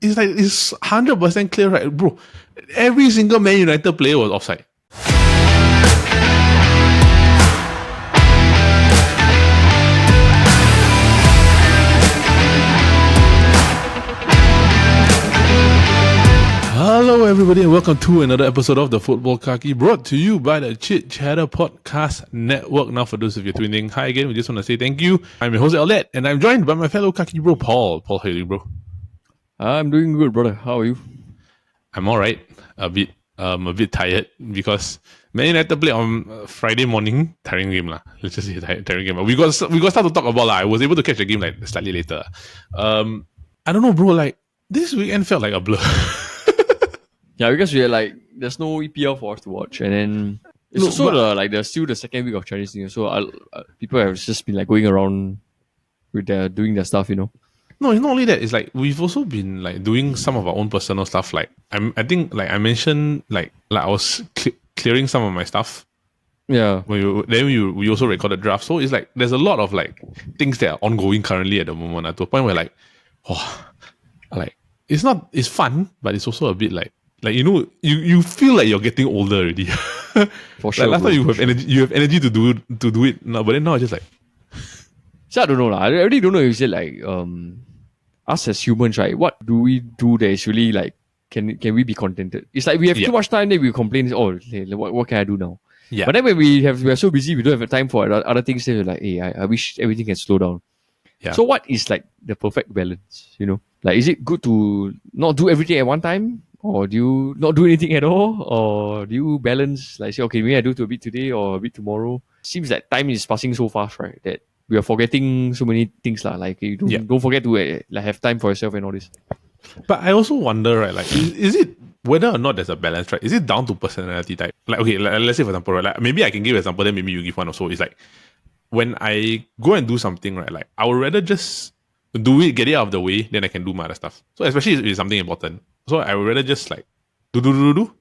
it's 100% clear, right, bro? Every single Man United player was offside. Hello everybody and welcome to another episode of the Futbol Kaki, brought to you by the Chit Chatter Podcast Network. Now for those of you tuning, hi again, we just want to say thank you. I'm your host Elliot and I'm joined by my fellow Kaki bro Paul. Paul, how are you doing, bro? I'm doing good, brother. How are you? I'm alright. A bit tired because Man United played on Friday morning. Tiring game lah. Let's just say tiring game. We got start to talk about lah. I was able to catch the game like slightly later. I don't know, bro. Like this weekend felt like a blur. Yeah, because we are like, there's no EPL for us to watch, and then it's also still the second week of Chinese New Year, so people have just been like going around with doing their stuff, you know. No, it's not only that. It's like we've also been like doing some of our own personal stuff. Like I think like I mentioned like I was clearing some of my stuff. Yeah. We also recorded drafts. So it's like there's a lot of like things that are ongoing currently at the moment. To a point where like, it's fun, but it's also a bit like you know you feel like you're getting older already. For sure. Like last time you have energy to do it now, but then now it's just like. So I don't know lah. I really don't know if you say like us as humans, right? What do we do that is really like can we be contented? It's like we have too much time, then we complain. Oh, hey, what can I do now? Yeah. But then when we are so busy, we don't have time for other things. Then we're like, hey, I wish everything can slow down. Yeah. So what is like the perfect balance? You know, like is it good to not do everything at one time, or do you not do anything at all, or do you balance? Like say, okay, maybe I do a bit today or a bit tomorrow. Seems that time is passing so fast, right? That we are forgetting so many things lah. Like you don't forget to like have time for yourself and all this. But I also wonder, right? Like, is it whether or not there's a balance, right? Is it down to personality type? Like, okay, let's say for example, right? Like, maybe I can give an example, then maybe you give one also. It's like when I go and do something, right? Like I would rather just do it, get it out of the way, then I can do my other stuff. So especially if it's something important, so I would rather just like do.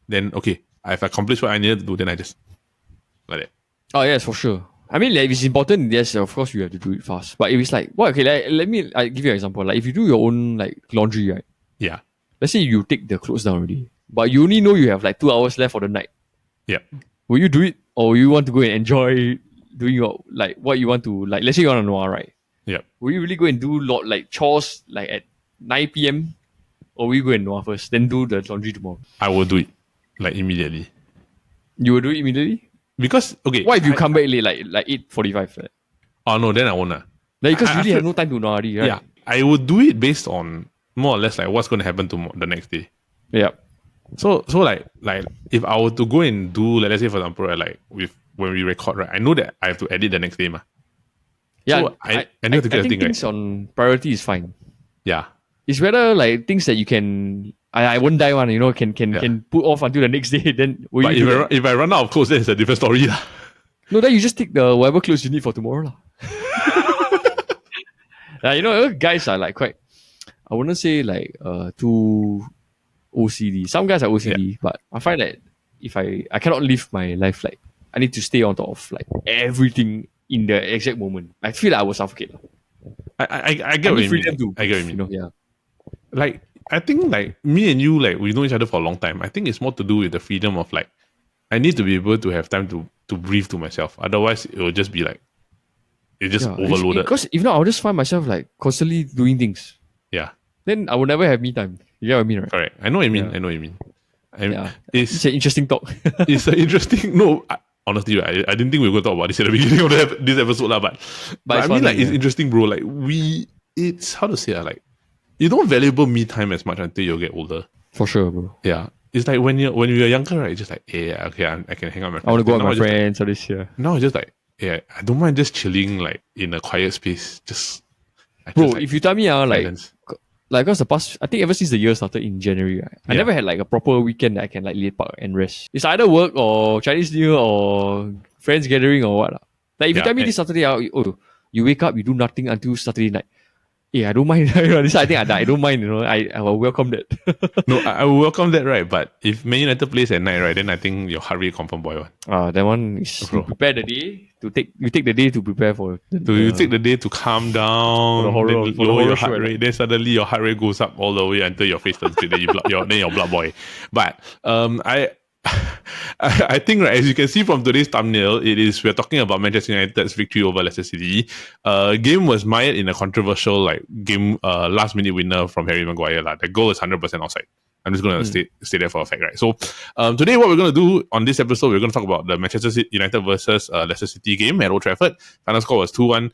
Then okay, I've accomplished what I needed to do. Then I just like that. Oh yes, for sure. I mean, like, if it's important, yes, of course you have to do it fast. But if it's like, well, okay, let me give you an example. Like, if you do your own like laundry, right? Yeah. Let's say you take the clothes down already, but you only know you have like 2 hours left for the night. Yeah. Will you do it, or you want to go and enjoy doing your like what you want to like? Let's say you're on a noir, right? Yeah. Will you really go and do like chores like at 9 p.m. or will you go and noir first, then do the laundry tomorrow? I will do it like immediately. You will do it immediately? Because okay, what if you come back late, like 8:45? Right? Oh no, then I won't. Like, because you really have no time to know already, right? Yeah, I would do it based on more or less like what's going to happen the next day. Yeah. So like if I were to go and do, let's say for example, right, like when we record, right, I know that I have to edit the next day, ma. Yeah. So I think things on priority is fine. Yeah. It's rather like things that you can. I won't die one, you know, can put off until the next day. Then but if I run out of clothes, then it's a different story. No, then you just take the whatever clothes you need for tomorrow. You know, guys are like quite, I wouldn't say like too OCD. Some guys are OCD, but I find that if I cannot live my life like, I need to stay on top of like everything in the exact moment. I feel like I will suffocate. I get what you mean. I get what you mean. You know, yeah. Like, I think like me and you, like we know each other for a long time. I think it's more to do with the freedom of like, I need to be able to have time to breathe to myself. Otherwise, it will just be like, it's just overloaded. Because if not, I'll just find myself like constantly doing things. Yeah. Then I will never have me time. You get what I mean, right? Correct. I know what you mean. It's an interesting talk. It's an interesting. No, honestly, I didn't think we were going to talk about this at the beginning of this episode, but I mean, like, it's interesting, bro. Like it's how to say, like, you don't valuable me time as much until you get older. For sure, bro. Yeah. It's like when you're younger, right? It's just like, yeah, okay, I can hang out with my friends. I want to go out with my friends or this year. Now it's just like, yeah, I don't mind just chilling like in a quiet space. Bro, if you tell me, like because the past, I think ever since the year started in January, right, I never had like a proper weekend that I can like lay back and rest. It's either work or Chinese New Year or friends gathering or what. Like if you tell me this Saturday, you wake up, you do nothing until Saturday night. I don't mind. This I think I don't mind. I will welcome that. No, I will welcome that, right? But if Man United plays at night, right, then I think your heart rate confirm boy one. That one is you prepare the day to take. You take the day to prepare for. You take the day to calm down, for the horror, then for the lower your horror heart show, rate. Then suddenly your heart rate goes up all the way until your face turns red. Then your blood boy. But I think, right, as you can see from today's thumbnail, we're talking about Manchester United's victory over Leicester City. Game was mired in a controversial last minute winner from Harry Maguire. The goal is 100% offside. I'm just going to stay there for a fact, right? So today what we're going to do on this episode, we're going to talk about the Manchester United versus Leicester City game at Old Trafford. Final score was 2-1,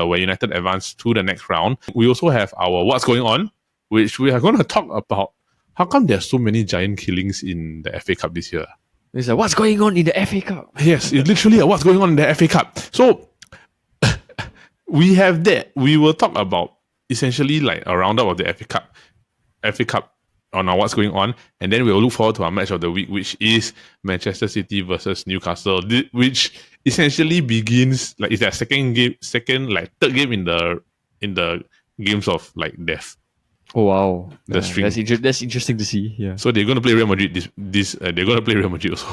where United advanced to the next round. We also have our What's Going On, which we are going to talk about. How come there are so many giant killings in the FA Cup this year? It's like, what's going on in the FA Cup? Yes, it's literally what's going on in the FA Cup. So we have that. We will talk about essentially like a roundup of the FA Cup on our what's going on, and then we'll look forward to our match of the week, which is Manchester City versus Newcastle, which essentially begins like it's their third game in the games of like death. Oh wow, That's interesting to see. Yeah. So they're going to play Real Madrid. They're going to play Real Madrid also.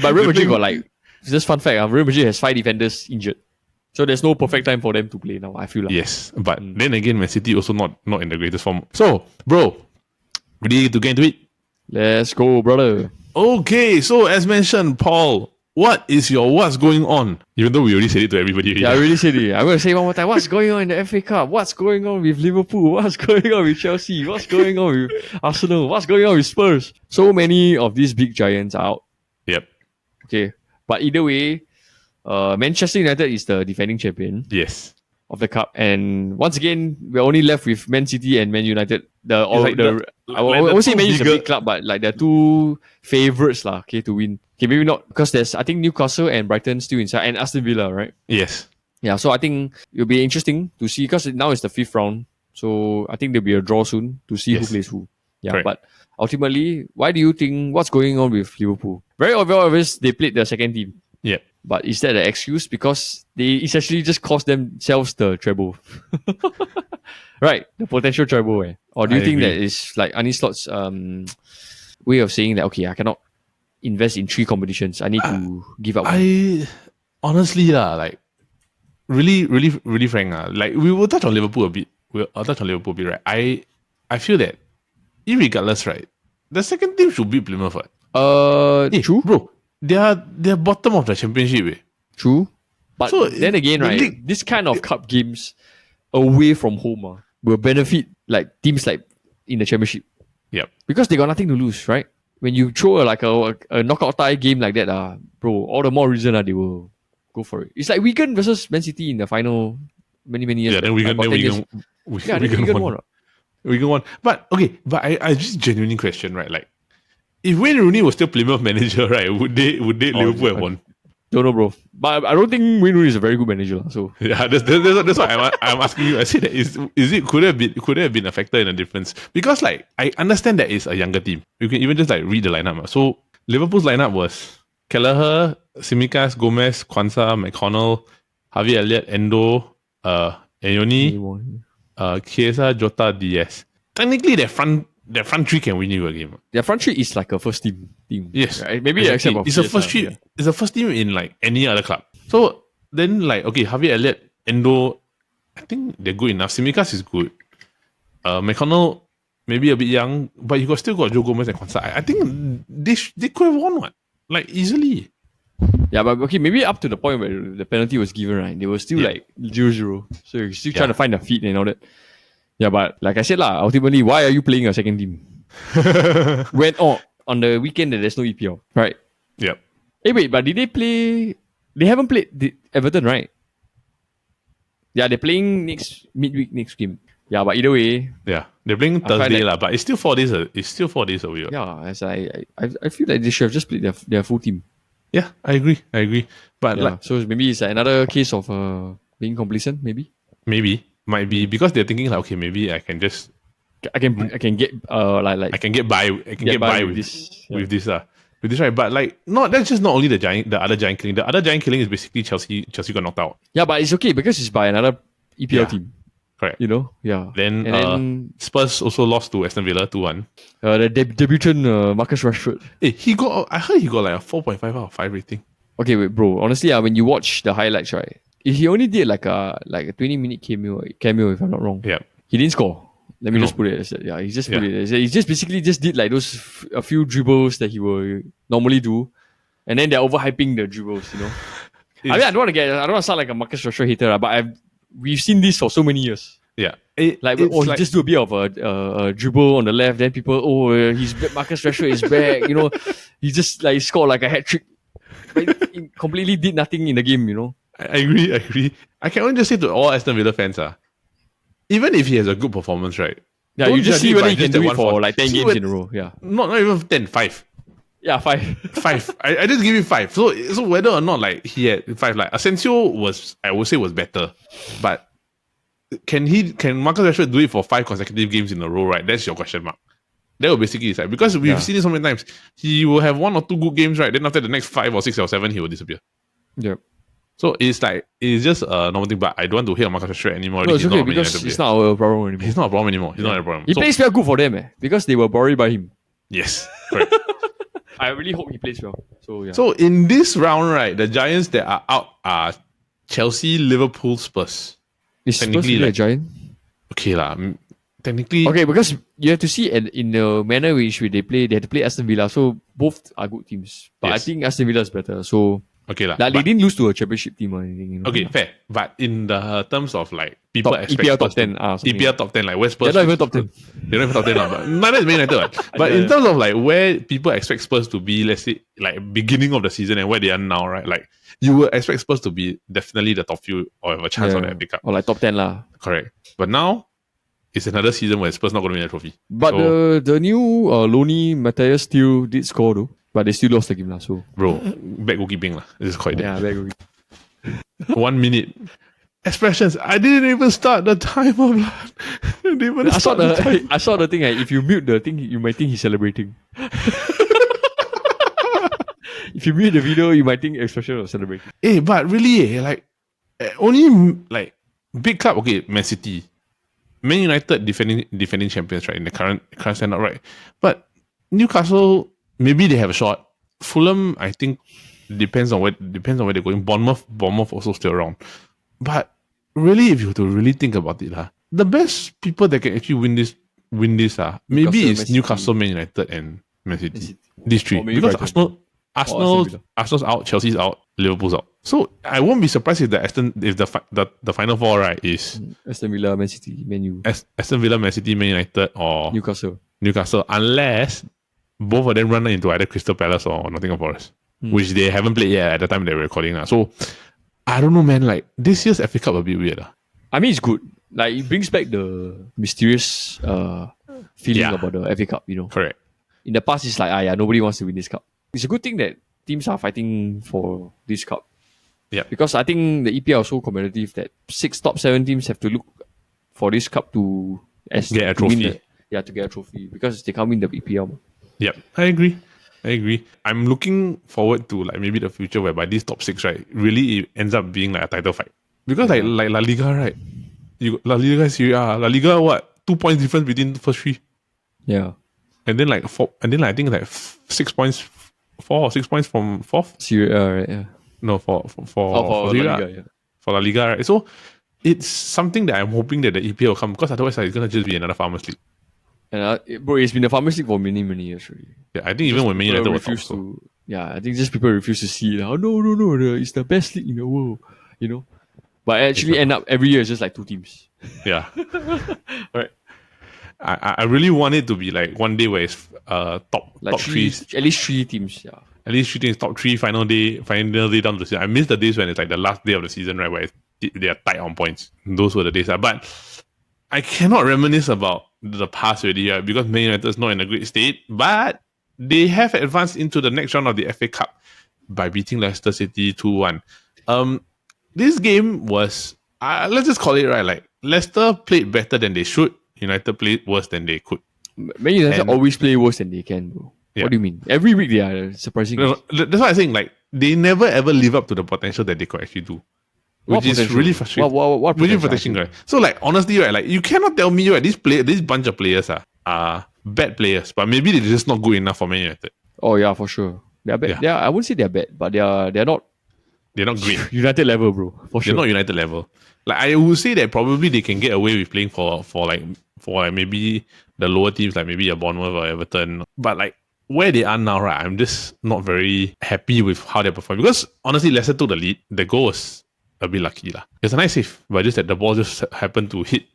But Real Madrid got like just fun fact. Real Madrid has 5 defenders injured, so there's no perfect time for them to play now. I feel like. Yes, but then again, Man City also not in the greatest form. So, bro, ready to get into it? Let's go, brother. Okay, so as mentioned, Paul, what is your what's going on? Even though we already said it to everybody. Yeah, I already said it. I'm going to say one more time. What's going on in the FA Cup? What's going on with Liverpool? What's going on with Chelsea? What's going on with Arsenal? What's going on with Spurs? So many of these big giants are out. Yep. Okay. But either way, Manchester United is the defending champion. Yes. Of the cup, and once again we're only left with Man City and Man United. I won't say Man United is a big club, but like the two favourites to win. Okay, maybe not because there's I think Newcastle and Brighton still inside, and Aston Villa, right? Yes. Yeah, so I think it'll be interesting to see because now it's the 5th round, so I think there'll be a draw soon to see who plays who. Yeah, correct. But ultimately, why do you think what's going on with Liverpool? Very obvious, they played the second team. Yeah. But is that an excuse? Because they essentially just cost themselves the treble. Right, the potential treble. Or do you think that is like Arne Slot's way of saying that, okay, I cannot invest in 3 competitions. I need to give up. Honestly, like, really, really, really frank, like, we will touch on Liverpool a bit. Right? I feel that, irregardless, right, the second team should beat Plymouth. True. Bro. They're bottom of the championship. True. But so then again, right, this kind of cup games away from home will benefit like teams like in the championship. Yep. Because they got nothing to lose, right? When you throw a knockout tie game like that, bro, all the more reason they will go for it. It's like Wigan versus Man City in the final many years. Yeah, then Wigan won. Wigan won. But okay, I just genuinely question, right? Like, if Wayne Rooney was still Plymouth manager, right, would they Liverpool have won? Don't know, bro. But I don't think Wayne Rooney is a very good manager. So yeah, that's why I'm asking you. I say that could it have been a factor in the difference? Because like I understand that it's a younger team. You can even just like read the lineup. So Liverpool's lineup was Kelleher, Tsimikas, Gomez, Kwanzaa, McConnell, Harvey Elliott, Endo, Enyoni, Chiesa, Jota, Diaz. Technically, their front 3 can win you a game. Their front 3 is like a first team. Yes. Right? Maybe except it's a first team. It's a first team in like any other club. So then like, okay, Harvey Elliott, Endo, I think they're good enough. Tsimikas is good. McConnell, maybe a bit young, but you still got Joe Gomez and Kwanzaa. I think they could have won one. Like easily. Yeah, but okay, maybe up to the point where the penalty was given, right? They were still like 0-0. So you're still trying to find the feet and all that. Yeah, but like I said, ultimately, why are you playing a second team? When on the weekend there's no EPL, right? Yep. Hey, wait, but did they play? They haven't played Everton, right? Yeah, they're playing midweek next game. Yeah, but either way. Yeah, they're playing Thursday, but it's still 4 days. It's still 4 days away. Yeah, as I feel like they should have just played their full team. Yeah, I agree. But yeah, so maybe it's another case of being complacent, maybe. Might be because they're thinking like, okay, maybe I can get I can get by with this right. But like that's just not only the other giant killing. The other giant killing is basically Chelsea got knocked out. Yeah, but it's okay because it's by another EPL team. Correct. Yeah. Then, And then Spurs also lost to Aston Villa 2-1. the debutant Marcus Rashford. I heard he got like a 4.5 out of 5 rating. Okay, wait, bro. Honestly, when you watch the highlights, right, he only did like a 20-minute cameo, if I'm not wrong. Yeah. He didn't score. Let me No. just put it as that. Yeah, he just put it as that. He just basically just did like those a few dribbles that he will normally do, and then they're overhyping the dribbles. I don't want to sound like a Marcus Rashford hater, but we've seen this for so many years. Yeah. He just do a bit of a dribble on the left, then people, Marcus Rashford is back. He just like scored like a hat trick, but he completely did nothing in the game. I agree. I can only just say to all Aston Villa fans, even if he has a good performance, right? Yeah, don't you just judge see whether he by can just do that it for like 10 See games what- in a row. Yeah. Not even 10, 5. Yeah, 5. 5. I just give you 5. So whether or not like he had 5, like Asensio was better, but can Marcus Rashford do it for 5 consecutive games in a row? Right, that's your question mark. That will basically decide, because we've seen it so many times. He will have 1 or 2 good games, right? Then after the next 5 or 6 or 7, he will disappear. Yeah. So it's just a normal thing. But I don't want to hear Marcus Rashford anymore. No, it's He's okay not a Man because United it's player. not our problem anymore. He's not a problem anymore. He's not a problem. He plays well good for them, because they were worried by him. Yes, correct. I really hope he plays well. So yeah. So in this round, right, the Giants that are out are Chelsea, Liverpool, Spurs. Is Spurs technically, really a like- giant? Okay lah. Technically, Okay, because you have to see in the manner in which they have to play Aston Villa. So both are good teams, but I Yes. think Aston Villa is better. So okay lah. they But- didn't lose to a championship team or anything. okay, fair. But in the terms of like people Top- expect EPL top Spurs to- 10, something EPL top 10, like where Spurs. They're not even top 10. They're not even top 10 now, but neither is Man United. Right? But in terms of like where people expect Spurs to be, let's say like beginning of the season and where they are now, right? Like you would expect Spurs to be definitely the top few or have a chance on that pickup. Or like top 10 lah. Correct. But now it's another season where Spurs not going to win a trophy. But So- the new Loney Matthias still did score though. But they still lost the game lah. So Bro, bad goalkeeping lah. This is quite yeah, very good. 1 minute. Expressions. I didn't even start the timer, blood. I didn't even I saw start the timer. I saw the thing. If you mute the thing, you might think he's celebrating. If you mute the video, you might think expression was celebrating. But really, only like big club. Okay, Man City, Man United defending champions, right? In the current stand up, right? But Newcastle, maybe they have a shot. Fulham, I think, depends on where they're going. Bournemouth also still around. But really, if you were to really think about it, the best people that can actually win this, maybe it's Newcastle, Man United, and Man City. These 3, Or maybe because Brighton. Arsenal's out, Chelsea's out, Liverpool's out. So I won't be surprised if the final 4, right, is Aston Villa, Man City, Man U, Aston Villa, Man City, Man United, or Newcastle. unless both of them run into either Crystal Palace or Nottingham Forest, which they haven't played yet at the time they were recording. So I don't know, man. Like this year's FA Cup a bit weird. I mean, it's good. Like it brings back the mysterious feeling about the FA Cup. Correct. In the past, it's like nobody wants to win this cup. It's a good thing that teams are fighting for this cup. Yeah. Because I think the EPL is so competitive that 6 top 7 teams have to look for this cup to Get a trophy. to get a trophy because they can't win the EPL. Yep, I agree. I'm looking forward to like maybe the future whereby these top 6, right, really it ends up being like a title fight. Because like La Liga, right? La Liga, Serie A, La Liga, what 2 points difference between the first 3, Yeah. and then like 4, and then like, I think like 6 points, 4 or 6 points from 4th. Serie A, right? Yeah. No, for La Serie A. Liga, yeah. For La Liga, right? So it's something that I'm hoping that the EPL will come, because otherwise it's gonna just be another Farmers League. And bro, it's been a Farmers League for many years already. Yeah, I think even when Man United was top, refuse to. Yeah, I think just people refuse to see it. Oh, no, it's the best league in the world, But actually, end up every year it's just like 2 teams. yeah. Right. I really want it to be like one day where it's top Like 3, at least 3 teams. Yeah. at least 3 teams, top 3 final day down to the season. I miss the days when it's like the last day of the season, right, where they are tight on points. Those were the days. But I cannot reminisce about the past already, right, because Man United is not in a great state, but they have advanced into the next round of the FA Cup by beating Leicester City 2-1. This game was, let's just call it, right, like Leicester played better than they should. United played worse than they could. Man United always play worse than they can, bro. Yeah. What do you mean? Every week they are surprising. No, that's why I'm saying, like, they never ever live up to the potential that they could actually do. which is potential? really frustrating. What Really potential, frustrating, right? So like honestly, right, like you cannot tell me, right, this bunch of players are bad players, but maybe they're just not good enough for Man United. Oh yeah, for sure. They're bad. Yeah. I wouldn't say they're bad, but they're not They're not great. United level, bro. For They're sure. not United level. Like I would say that probably they can get away with playing for maybe the lower teams, like maybe a Bournemouth or Everton. But like where they are now, right, I'm just not very happy with how they perform. Because honestly, Leicester took the lead. The goal was a bit lucky. It's a nice save, but just that the ball just happened to hit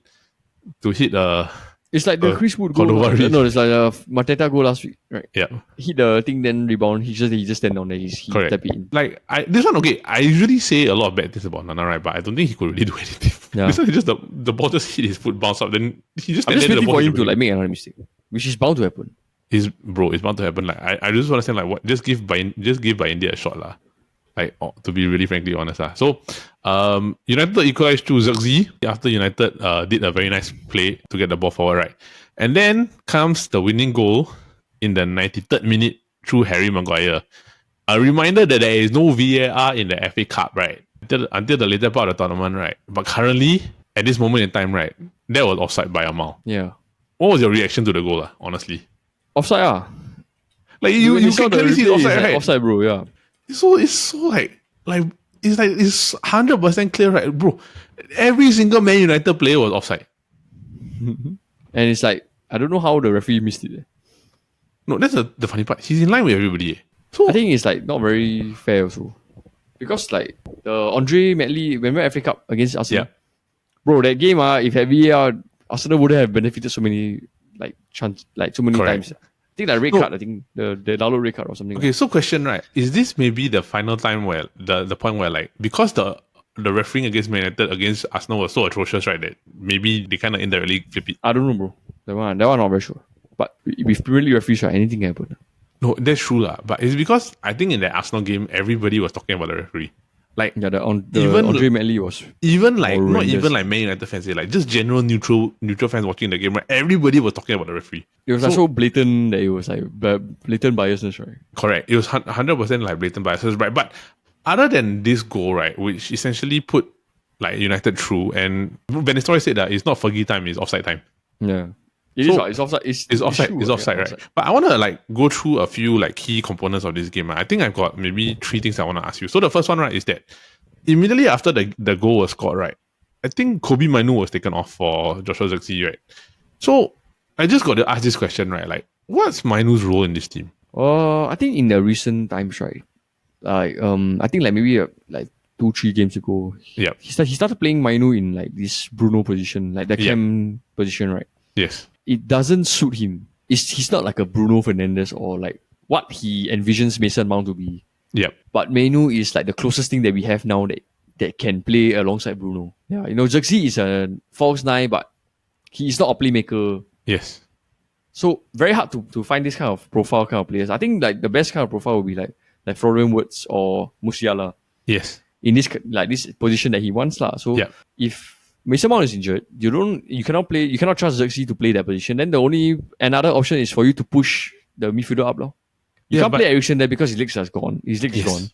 It's like the Chris Wood goal. Kobbie. No, it's like the Mateta goal last week, right? Yeah. Hit the thing, then rebound. He just stand down there. He Correct. tap it in. Like this one, okay. I usually say a lot of bad things about Nana, right? But I don't think he could really do anything. Yeah. This one, just the ball just hit his foot, bounce up, then he just. I'm just waiting for him to like make another mistake, which is bound to happen. It's bound to happen. Like I just want to say like what just give by India a shot lah. Like to be really frankly honest lah. So United equalized through Zirkzee after United did a very nice play to get the ball forward, right? And then comes the winning goal in the 93rd minute through Harry Maguire. A reminder that there is no VAR in the FA Cup, right? Until the later part of the tournament, right? But currently, at this moment in time, right, that was offside by a mile. Yeah. What was your reaction to the goal, honestly? Offside, Like you can clearly see offside, right? Offside, bro. Yeah. It's so it's 100% clear, right, bro? Every single Man United player was offside. And it's like I don't know how the referee missed it. No, that's the funny part. He's in line with everybody. So I think it's like not very fair also. Because like the Andre Medley, remember FA Cup against Arsenal? Yeah. Bro, that game, if had VAR, Arsenal wouldn't have benefited so many times. I think that red card, I think the download red card or something. Okay, so question, right? Is this maybe the final time where the point where like because the refereeing against Man United against Arsenal was so atrocious, right? That maybe they kind of indirectly flip it. I don't know, bro. That one I'm not very sure. But with Premier League referees, right, anything can happen. No, that's true lah. But it's because I think in the Arsenal game, everybody was talking about the referee. Like the Andre Medley was even like horrendous. Not even like Man United fans, like just general neutral fans watching the game, right? Everybody was talking about the referee. It was like so blatant that it was like blatant biasness, right? Correct. It was 100% like blatant biasness, right? But other than this goal, right, which essentially put like United through, and Van Nistelrooy said that it's not Fergie time, it's offside time. Yeah. It's offside. It's offside. true, it's offside, right? But I want to like go through a few like key components of this game. I think I've got maybe 3 things I want to ask you. So the first one, right, is that immediately after the goal was scored, right, I think Kobbie Mainoo was taken off for Joshua Zirkzee, right? So I just got to ask this question, right? Like, what's Mainoo's role in this team? I think in the recent times, right, like I think like maybe like 2-3 games ago, yeah, he started playing Mainoo in like this Bruno position, like the cam position, right? Yes. It doesn't suit him. He's not like a Bruno Fernandes or like what he envisions Mason Mount to be. Yep. But Mainoo is like the closest thing that we have now that can play alongside Bruno. Yeah, Zirkzee is a false 9, but he is not a playmaker. Yes. So very hard to find this kind of profile kind of players. I think like the best kind of profile would be like Florian Wirtz or Musiala. Yes. In this position that he wants lah. So if Mason Mount is injured, you cannot trust Zirkzee to play that position. Then another option is for you to push the midfielder up now. You can't play Eriksen there because his legs is gone. His legs is gone.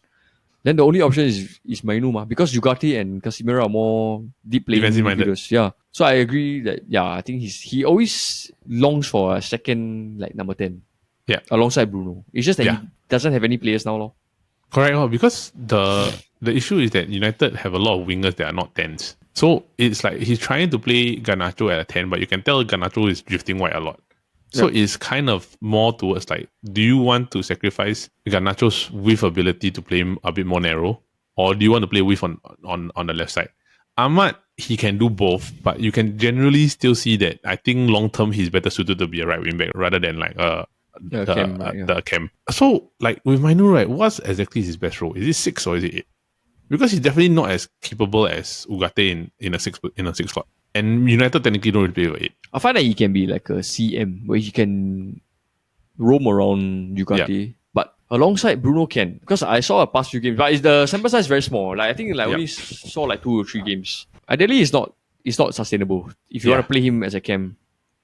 Then the only option is Mainoo because Ugarte and Casemiro are more deep playing midfielders. Yeah. So I agree that I think he always longs for a second like number 10. Yeah. Alongside Bruno. It's just that he doesn't have any players now, lor. Correct, because the issue is that United have a lot of wingers that are not 10s. So it's like he's trying to play Garnacho at a 10, but you can tell Garnacho is drifting wide a lot. So it's kind of more towards like, do you want to sacrifice Garnacho's width ability to play a bit more narrow, or do you want to play width on the left side? Ahmad, he can do both, but you can generally still see that I think long term he's better suited to be a right wing back rather than like the cam. So like with Mainoo, right, what's exactly his best role? Is it 6 or is it 8? Because he's definitely not as capable as Ugarte in a 6 slot. And United technically don't really play for 8. I find that he can be like a CM where he can roam around Ugarte. But alongside Bruno can. Because I saw a past few games, but the sample size is very small. Like I think like only saw like 2 or 3 games. Ideally it's not sustainable. If you want to play him as a cam,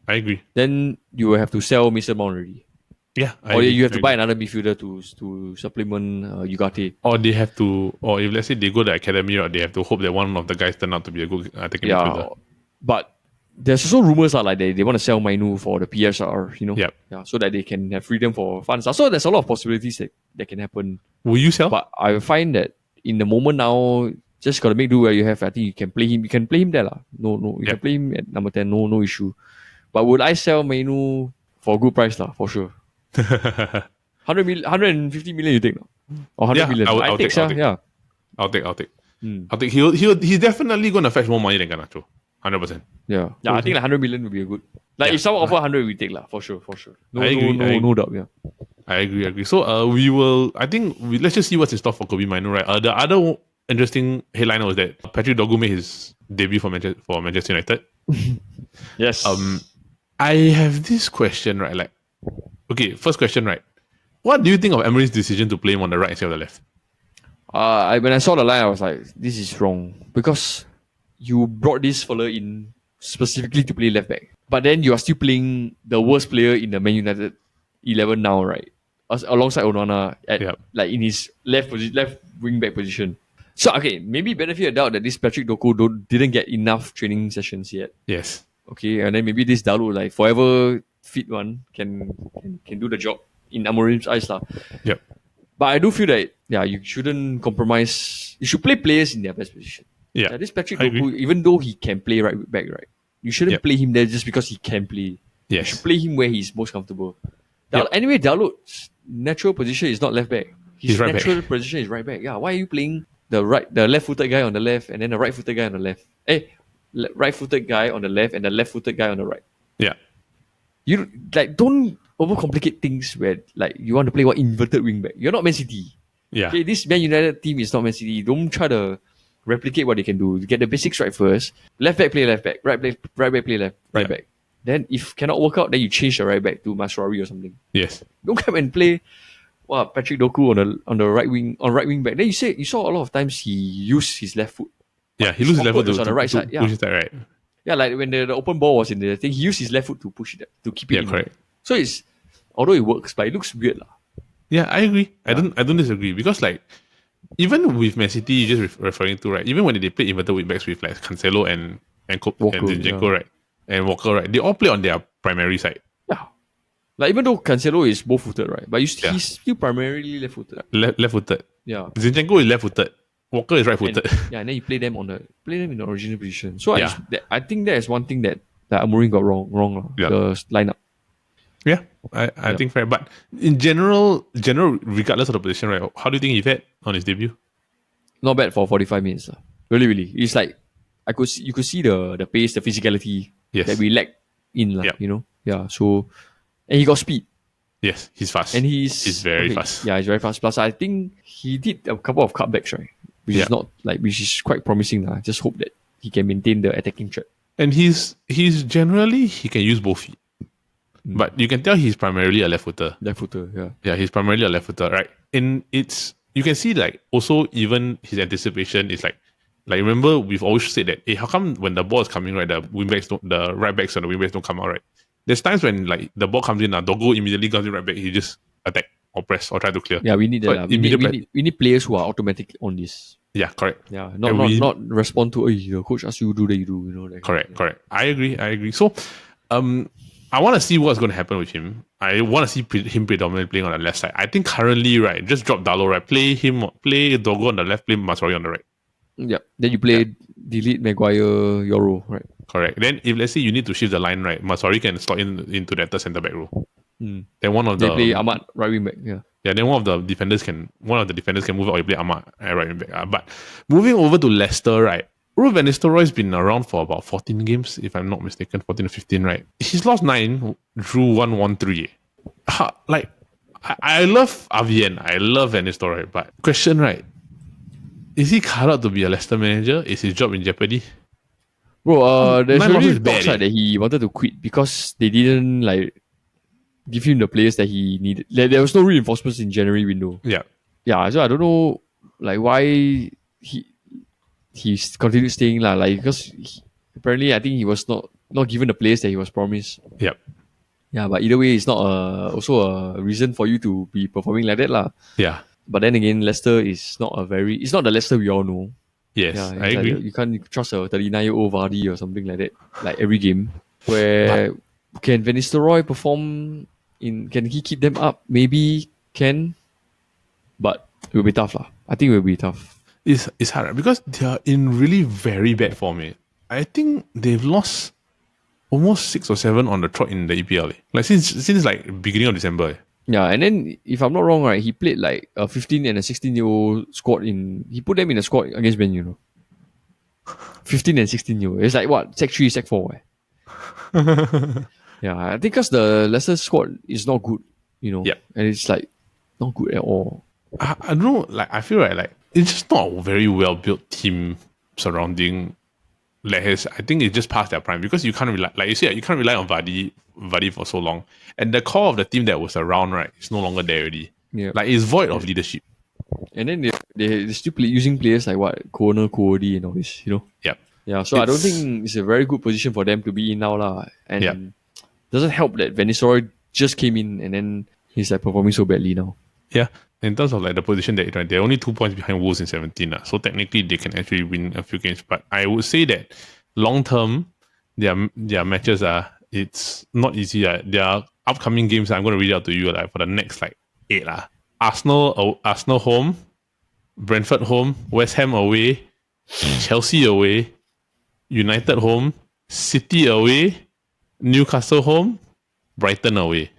I agree. then you will have to sell Mason Mount already. Yeah, Or you have to buy another midfielder to supplement Ugarte. Or they have to, or if let's say they go to the academy, right, they have to hope that one of the guys turn out to be a good attacking midfielder. But there's also rumors like they want to sell Mainoo for the PSR, Yep. Yeah, so that they can have freedom for funds. So there's a lot of possibilities that can happen. Will you sell? But I find that in the moment now, just gotta make do where you have. I think you can play him. You can play him there, lah. No, you can play him at number 10. No issue. But would I sell Mainoo for a good price, lah? For sure. 150 million you take, no? Or 100 million? I'll take. Yeah. I'll take. He's definitely gonna fetch more money than Garnacho. 100%. Yeah, I think like 100 million would be a good. Like if someone offer 100, we take, lah. For sure. I agree. No doubt. Yeah. I agree. So we will. I think let's just see what's in store for Kobbie Mainoo, right? The other interesting headliner was that Patrick Dorgu made his debut for Manchester United. Yes. I have this question, right? Like, okay, first question, right? What do you think of Emery's decision to play him on the right instead of the left? When I saw the line, I was like, this is wrong because you brought this fella in specifically to play left back, but then you are still playing the worst player in the Man United 11 now, right? Alongside Onana like in his left wing back position. So okay, maybe benefit a doubt that this Patrick Dorgu didn't get enough training sessions yet. Yes. Okay, and then maybe this Dalu, like forever fit one, can do the job in Amorim's eyes, lah. Yep. But I do feel that you shouldn't compromise. You should play players in their best position. Yeah. This Patrick Dorgu, even though he can play right back, right, you shouldn't play him there just because he can play. Yes. You should play him where he's most comfortable. Anyway, Dalot's natural position is not left back. His right natural back. position is right back. Yeah, why are you playing the left-footed guy on the left and then the right-footed guy on the left? Right-footed guy on the left and the left-footed guy on the right. Yeah. You don't overcomplicate things where you want to play one inverted wing back. You're not Man City. Yeah. Okay, this Man United team is not Man City. Don't try to replicate what they can do. Get the basics right first. Left back play left back. Right back play right back. Then if cannot work out, then you change the right back to Masraoui or something. Yes. Don't come and play Patrick Dorgu on the right wing back. Then you saw a lot of times he used his left foot. Yeah, he loses his left foot on the right side. push that right. Yeah, like when the open ball was in the thing, he used his left foot to push it to keep it in. Correct. So although it works, but it looks weird, lah. Yeah, I agree. I don't disagree because even with Man City, you're just referring to, right? Even when they play inverted wing backs with Cancelo and Zinchenko, right, and Walker, right, they all play on their primary side. Yeah, like even though Cancelo is both footed, right, but he's still primarily left footed. Left footed. Yeah, Zinchenko is left footed. Walker is right footed. And then you play them in the original position. So I think that is one thing that Amorim got wrong the lineup. Yeah, I think fair. But in general, regardless of the position, right, how do you think he fared on his debut? Not bad for 45 minutes. Really. It's like you could see the pace, the physicality that we lack in, Yeah. So and he got speed. Yes, he's fast. And he's very fast. Yeah, he's very fast. Plus I think he did a couple of cutbacks, right? Which is quite promising. I just hope that he can maintain the attacking threat. And he's generally he can use both feet. But you can tell he's primarily a left footer. Yeah, he's primarily a left footer, right? And you can see also even his anticipation is like remember we've always said that how come when the ball is coming, right, the right backs and the wing backs don't come out, right? There's times when the ball comes in, Dorgu immediately comes in right back, he just attack or press or try to clear. Yeah, we need that. We need players who are automatic on this. Yeah, correct. Yeah, not respond to the coach asks you do that you do. Correct. I agree. So, I want to see what's going to happen with him. I want to see him predominantly playing on the left side. I think currently, right, just drop Dalo, right, play Dorgu on the left, play Masraoui on the right. Yeah. Then you play delete Maguire, Euro, right? Correct. Then if let's say you need to shift the line, right, Masraoui can slot into that third centre back role. Then they play Ahmad right wing back. Yeah. Yeah, then one of the defenders can move out or you play Ahmad right wing back. But moving over to Leicester, right? Ruud Van Nistelrooy's been around for about 14 games, if I'm not mistaken, 14 or 15, right? He's lost 9, drew 1, won 3. I love Avien, I love Van Nistelrooy, but question, right? Is he cut out to be a Leicester manager? Is his job in jeopardy? Bro, there's already talks that he wanted to quit because they didn't give him the players that he needed. There was no reinforcements in January window. Yeah. Yeah, so I don't know why he's continued staying because apparently I think he was not given the players that he was promised. Yep. Yeah, but either way, it's not also a reason for you to be performing like that, lah. Yeah. But then again, Leicester is not it's not the Leicester we all know. Yes, Yeah, I it's like agree. you can't trust a 39-year-old Vardy or something like that, like every game. But Where can Van Nistelrooy perform can he keep them up? Maybe can, but it will be tough, lah. I think it will be tough. it's hard, right? Because they are in really very bad form. I think they've lost almost 6 or 7 on the trot in the EPL. Like since like beginning of December. Yeah, and then if I'm not wrong, right, he played like a 15 and a 16-year-old squad he put them in a squad against Man Utd. 15 and 16-year-old. It's like what? Sec 3, Sec 4. Yeah, I think because the Leicester squad is not good, Yep. and it's like not good at all. I don't know, like I feel like it's just not a very well built team surrounding Leicester. I think it's just past their prime because you can't rely, like you said, you can't rely on Vardy for so long. And the core of the team that was around, right, is no longer there already. Yeah. Like it's void of leadership. And then they're still using players like what? Kobbie and all this, Yep. Yeah, so I don't think it's a very good position for them to be in now, lah. And Yep. doesn't help that Van Nistelrooy just came in and then he's like performing so badly now. Yeah. In terms of like the position that right, they're only 2 points behind Wolves in 17. So technically they can actually win a few games. But I would say that long term, their matches it's not easy. Their upcoming games, I'm going to read out to you like for the next like 8. Arsenal home, Brentford home, West Ham away, Chelsea away, United home, City away, Newcastle home, Brighton away.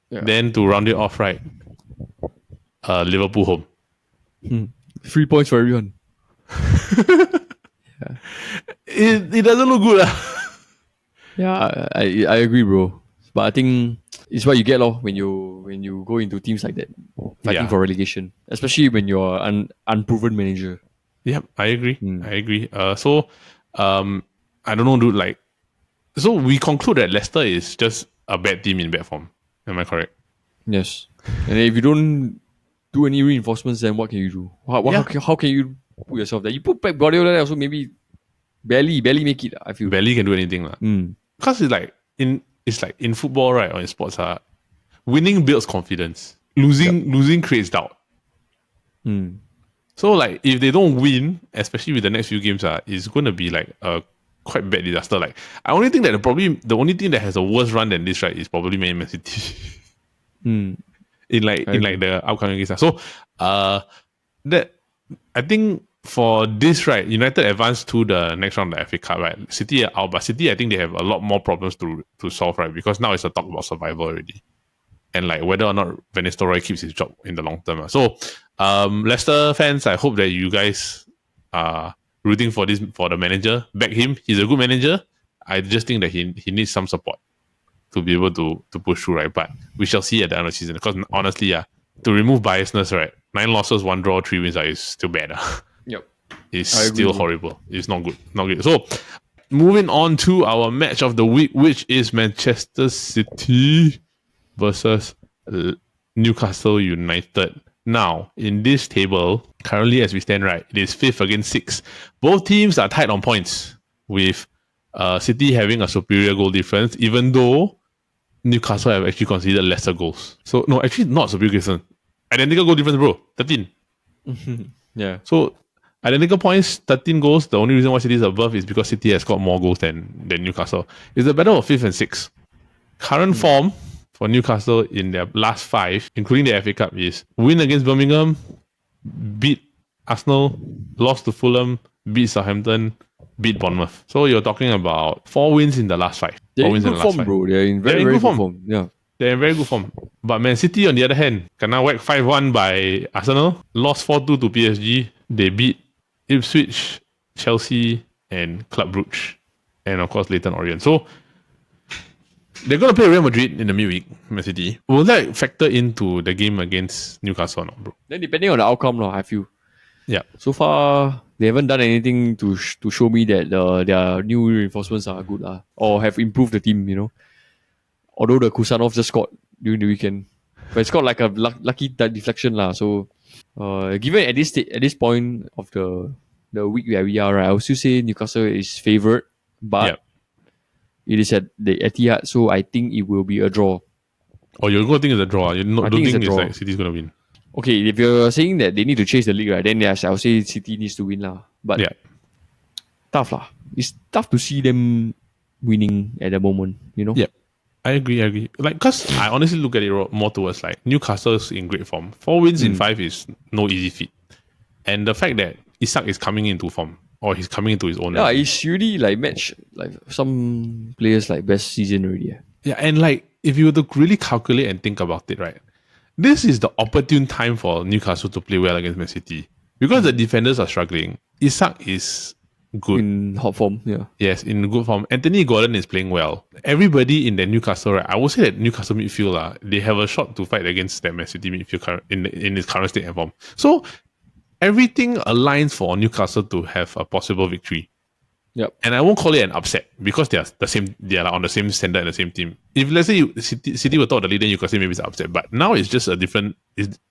Yeah. Then to round it off, right, Liverpool home. 3 points for everyone. It doesn't look good. Yeah, I agree, bro. But I think it's what you get when you go into teams like that, fighting for relegation, especially when you're an unproven manager. Yep, I agree. I agree. So, I don't know, dude. Like, so we conclude that Leicester is just a bad team in bad form. Am I correct? Yes. And if you don't do any reinforcements, then what can you do? How can you put yourself there? You put Pep Guardiola there also, maybe barely make it. I feel Barely can do anything, because it's like in football, right, or in sports, winning builds confidence. Losing creates doubt. So like if they don't win, especially with the next few games, it's going to be like a quite bad disaster. Like I only think that the only thing that has a worse run than this, right, is probably Man City. in the upcoming games. So that I think for this, right, United advanced to the next round of the FA Cup, right? City are out, but City I think they have a lot more problems to solve, right? Because now it's a talk about survival already. And like whether or not Van Nistelrooy keeps his job in the long term. So Leicester fans, I hope that you guys are rooting for the manager. Back him. He's a good manager. I just think that he needs some support to be able to push through, right? But we shall see at the end of the season. Because honestly, to remove biasness, right? 9 losses, 1 draw, 3 wins is still bad. Yep. It's still horrible. It's not good. Not good. So moving on to our match of the week, which is Manchester City versus Newcastle United. Now, in this table, currently as we stand, right, it is 5th against 6th. Both teams are tied on points, with City having a superior goal difference, even though Newcastle have actually conceded lesser goals. So, no, actually not superior difference. Identical goal difference, bro. 13. Yeah. So, identical points, 13 goals. The only reason why City is above is because City has got more goals than Newcastle. It's a battle of 5th and 6th. Current form for Newcastle in their last 5, including the FA Cup, is win against Birmingham, beat Arsenal, lost to Fulham, beat Southampton, beat Bournemouth. So you're talking about 4 wins in the last 5. They're in good form, bro. They're in very good form. Yeah. They're in very good form. But Man City, on the other hand, kena whacked 5-1 by Arsenal, lost 4-2 to PSG. They beat Ipswich, Chelsea, and Club Brugge. And of course, Leyton Orient. So they're going to play Real Madrid in the midweek, Man City. Will that factor into the game against Newcastle or not, bro? Then depending on the outcome, I feel. Yeah. So far, they haven't done anything to show me that their new reinforcements are good or have improved the team, Although the Kusanov just scored during the weekend. But it's got like a lucky deflection. So given at this point of the week where we are, right, I would still say Newcastle is favoured. But it is at the Etihad, so I think it will be a draw. Or you're going to think it's a draw. You don't think it's draw. like City's going to win. Okay, if you're saying that they need to chase the league, right, then yes, I'll say City needs to win lah. But Yeah. tough lah. It's tough to see them winning at the moment, you know? Yeah. I agree. Like, because I honestly look at it more towards like Newcastle's in great form. 4 wins in 5 is no easy feat. And the fact that Isak is coming into form, or he's coming into his own. Yeah, it's really like match like some players like best season already. Yeah, and like if you were to really calculate and think about it, right? This is the opportune time for Newcastle to play well against Man City. Because the defenders are struggling. Isak is good. In hot form, yeah. Yes, in good form. Anthony Gordon is playing well. Everybody in the Newcastle, right? I would say that Newcastle midfield, they have a shot to fight against the Man City midfield in its current state and form. So everything aligns for Newcastle to have a possible victory. Yep. And I won't call it an upset because they are like on the same standard and the same team. If let's say City were top of the league, then you could say maybe it's an upset. But now it's just a different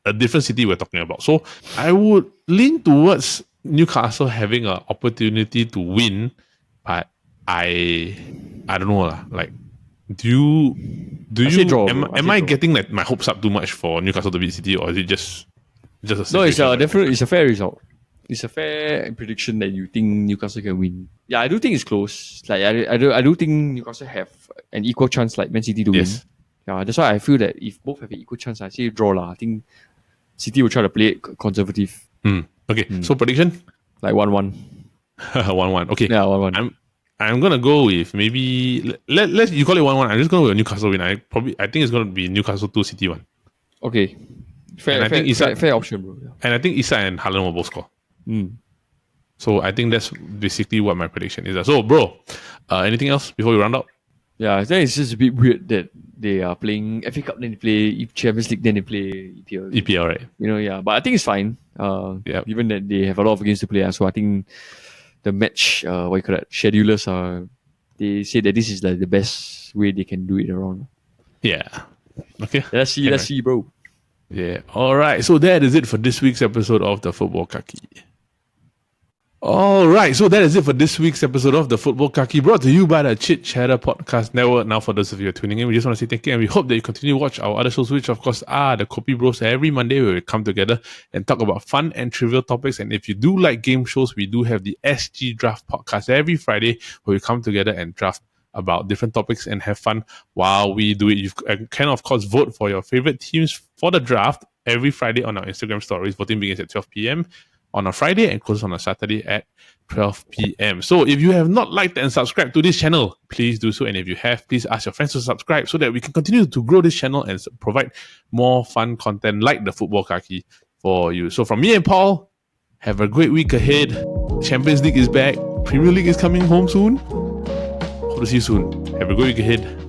City we're talking about. So I would lean towards Newcastle having an opportunity to win, but I don't know lah. Like, do you draw, am I getting like my hopes up too much for Newcastle to beat City, or is it just a no? It's situation? it's a fair result. It's a fair prediction that you think Newcastle can win. Yeah, I do think it's close. Like I do think Newcastle have an equal chance like Man City to win. Yeah, that's why I feel that if both have an equal chance, I say draw lah. I think City will try to play it conservative. Okay, so prediction? Like 1-1. 1-1. Okay. Yeah, 1-1. I'm gonna go with maybe let's you call it 1-1. I'm just gonna go with Newcastle win. I think it's gonna be Newcastle 2 City 1. Okay. Fair option, bro. Yeah. And I think Isak and Haaland will both score. So I think that's basically what my prediction is. So bro, anything else before we round up? Yeah, I think it's just a bit weird that they are playing FA Cup, then they play Champions League, then they play EPL. EPL, right? You know, yeah. But I think it's fine. Given that they have a lot of games to play. So I think the match, schedulers they say that this is like the best way they can do it around. Yeah. Okay. Let's see, bro. Yeah. All right. So that is it for this week's episode of the Futbol Kaki. All right, so that is it for this week's episode of the Futbol Kaki, brought to you by the Chit Chatter Podcast Network. Now, for those of you who are tuning in, we just want to say thank you, and we hope that you continue to watch our other shows, which of course are the Kobbie Bros. Every Monday, where we come together and talk about fun and trivial topics. And if you do like game shows, we do have the SG Draft Podcast every Friday, where we come together and draft about different topics and have fun while we do it. You can, of course, vote for your favorite teams for the draft every Friday on our Instagram stories. Voting begins at 12 p.m. on a Friday and closes on a Saturday at 12 p.m. So if you have not liked and subscribed to this channel, please do so. And if you have, please ask your friends to subscribe so that we can continue to grow this channel and provide more fun content like the Futbol Kaki for you. So from me and Paul, have a great week ahead. Champions League is back. Premier League is coming home soon. Hope to see you soon. Have a great week ahead.